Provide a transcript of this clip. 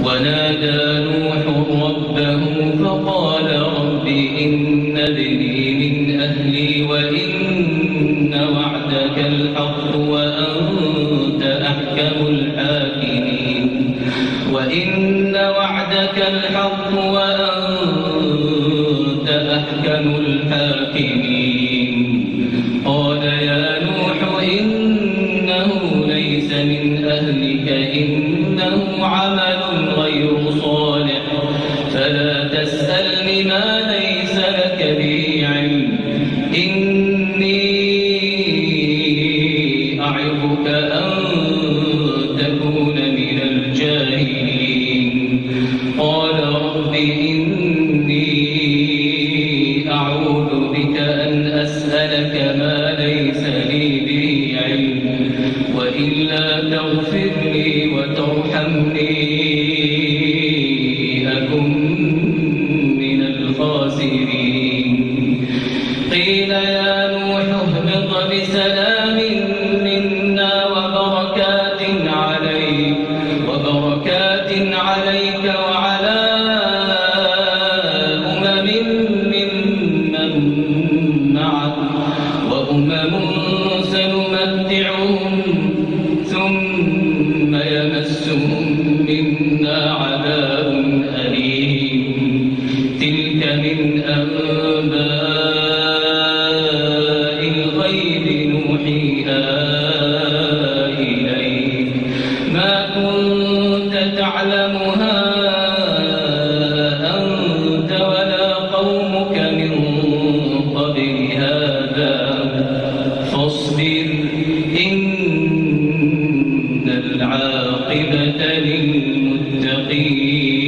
ونادى نوح ربه فقال رب إن ابني من أهلي وإن وعدك الحق وأنت أحكم الحاكمين وإن وعدك الحق وأنت أحكم الحاكمين قال يا نوح إنه ليس من أهلك إنه عمل غير صالح فلا تسألني ما ليس لك به علم إني أعظك أن تكون من الجاهلين قال رب إني أعوذ بك أن أسألك ما ليس لي به علم وإلا تغفر لي وترحمني أكن من الخاسرين قيل يا نوح اهبط بسلام منا وبركات عليك وعلى أمم ممن معك وأمم سنمتعهم ثم يمسهم منا عذاب أليم تلك من أنباء الغيب نوحيها إليك ما كنت تعلمها أنت ولا قومك من قبل هذا فاصبر إن العاقبة للمتقين